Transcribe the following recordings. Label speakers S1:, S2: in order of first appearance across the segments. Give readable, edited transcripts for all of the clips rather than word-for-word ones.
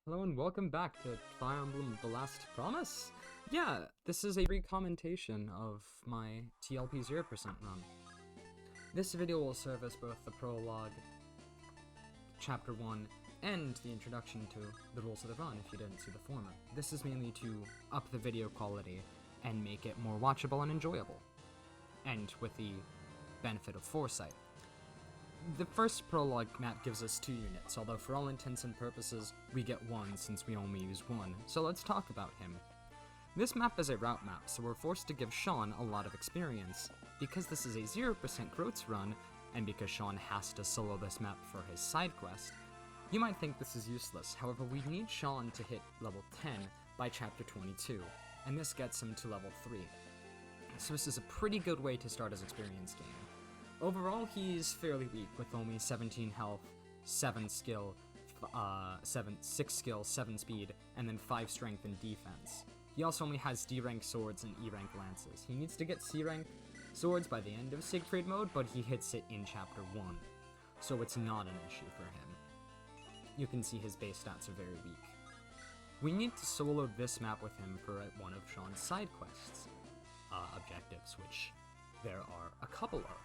S1: Hello and welcome back to Fire Emblem The Last Promise. Yeah, this is a re-commentation of my TLP 0% run. This video will serve as both the prologue, chapter 1, and the introduction to the rules of the run if you didn't see the former. This is mainly to up the video quality and make it more watchable and enjoyable, and with the benefit of foresight. The first prologue map gives us 2 units, although for all intents and purposes, we get 1 since we only use 1, so let's talk about him. This map is a route map, so we're forced to give Shon a lot of experience. Because this is a 0% growth run, and because Shon has to solo this map for his side quest, you might think this is useless. However, we need Shon to hit level 10 by chapter 22, and this gets him to level 3. So this is a pretty good way to start his experience gain. Overall, he's fairly weak, with only 17 health, 7 skill, 6 skill, 7 speed, and then 5 strength and defense. He also only has D-rank swords and E-rank lances. He needs to get C-rank swords by the end of Siegfried mode, but he hits it in chapter 1, so it's not an issue for him. You can see his base stats are very weak. We need to solo this map with him for one of Shon's side quests objectives, which there are a couple of.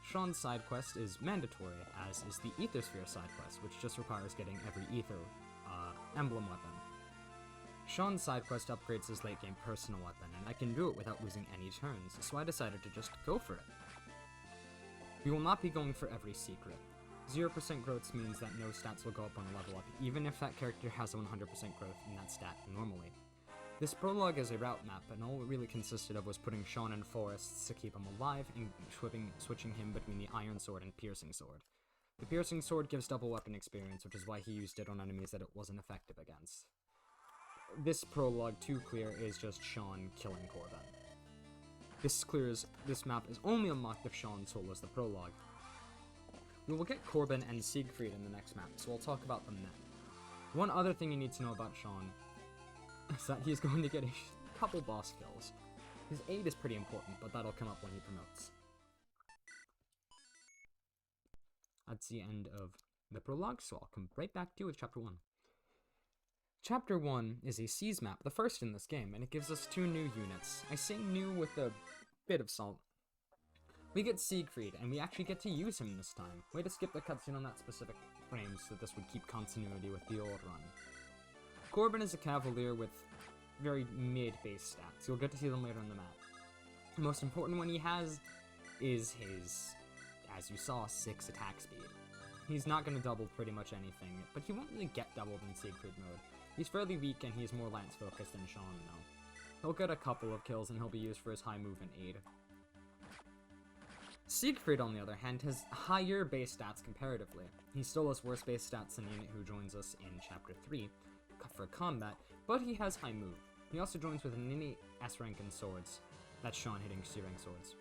S1: Shon's side quest is mandatory, as is the Ethersphere side quest, which just requires getting every Ether emblem weapon. Shon's side quest upgrades his late game personal weapon, and I can do it without losing any turns, so I decided to just go for it. We will not be going for every secret. 0% growth means that no stats will go up on a level up, even if that character has 100% growth in that stat normally. This prologue is a route map, and all it really consisted of was putting Shon in forests to keep him alive, and switching him between the Iron Sword and Piercing Sword. The Piercing Sword gives double weapon experience, which is why he used it on enemies that it wasn't effective against. This prologue, to clear, is just Shon killing Corben. This map is only unlocked if Shon solos the prologue. We will get Corben and Siegfried in the next map, so we'll talk about them then. One other thing you need to know about Shon is that he's going to get a couple boss kills. His aid is pretty important, but that'll come up when he promotes. That's the end of the prologue, so I'll come right back to you with Chapter 1. Chapter 1 is a Seas map, the first in this game, and it gives us 2 new units. I say new with a bit of salt. We get Siegfried, and we actually get to use him this time. Way to skip the cutscene on that specific frame so this would keep continuity with the old run. Corben is a cavalier with very mid-base stats. You'll get to see them later in the map. The most important one he has is his, as you saw, 6 attack speed. He's not going to double pretty much anything, but he won't really get doubled in Siegfried mode. He's fairly weak and he's more lance-focused than Shon, though. He'll get a couple of kills and he'll be used for his high movement aid. Siegfried, on the other hand, has higher base stats comparatively. He still has worse base stats than the unit who joins us in Chapter 3, for combat, but he has high move. He also joins with an innate S rank in swords. That's Shon hitting C rank swords.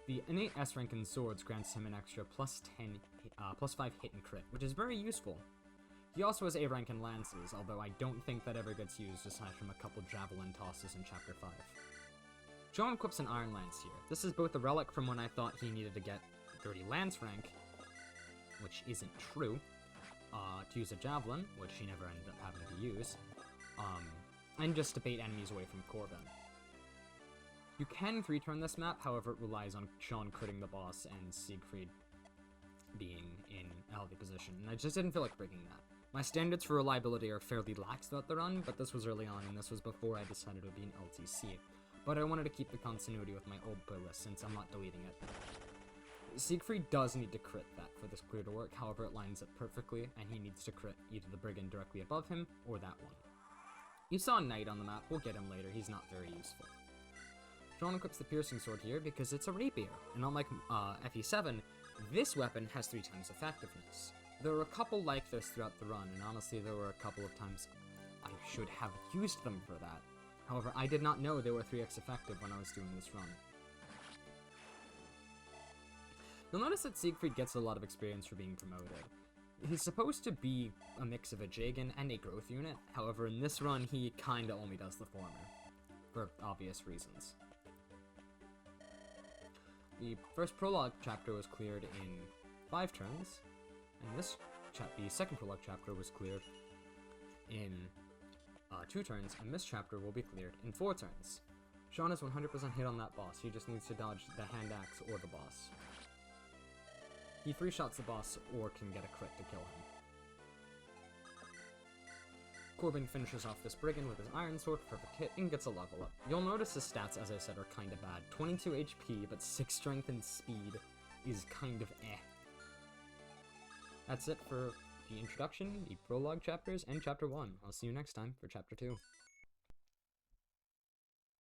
S1: The innate S rank in swords grants him an extra plus 5 hit and crit, which is very useful. He also has A rank in lances, although I don't think that ever gets used aside from a couple javelin tosses in Chapter 5. Shon equips an Iron Lance here. This is both a relic from when I thought he needed to get 30 lance rank, which isn't true, to use a javelin, which he never ended up having to use, and just to bait enemies away from Corben. You can 3-turn this map, however it relies on Shon critting the boss and Siegfried being in a healthy position, and I just didn't feel like breaking that. My standards for reliability are fairly lax throughout the run, but this was early on, and this was before I decided it would be an LTC. But I wanted to keep the continuity with my old playlist since I'm not deleting it. Siegfried does need to crit that for this clear to work, however it lines up perfectly, and he needs to crit either the Brigand directly above him, or that one. You saw Knight on the map, we'll get him later, he's not very useful. Shon equips the Piercing Sword here because it's a rapier, and unlike FE7, this weapon has 3 times effectiveness. There were a couple like this throughout the run, and honestly there were a couple of times I should have used them for that. However, I did not know they were 3x effective when I was doing this run. You'll notice that Siegfried gets a lot of experience for being promoted. He's supposed to be a mix of a Jagan and a growth unit, however in this run he kinda only does the former, for obvious reasons. The first prologue chapter was cleared in 5 turns, and this the second prologue chapter was cleared in 2 turns, and this chapter will be cleared in 4 turns. Shon is 100% hit on that boss. He just needs to dodge the hand axe or the boss. He 3-shots the boss or can get a crit to kill him. Corben finishes off this brigand with his iron sword, perfect hit, and gets a level up. You'll notice his stats, as I said, are kinda bad. 22 HP, but 6 strength and speed is kind of eh. That's it for the introduction, the prologue chapters, and chapter 1. I'll see you next time for chapter 2.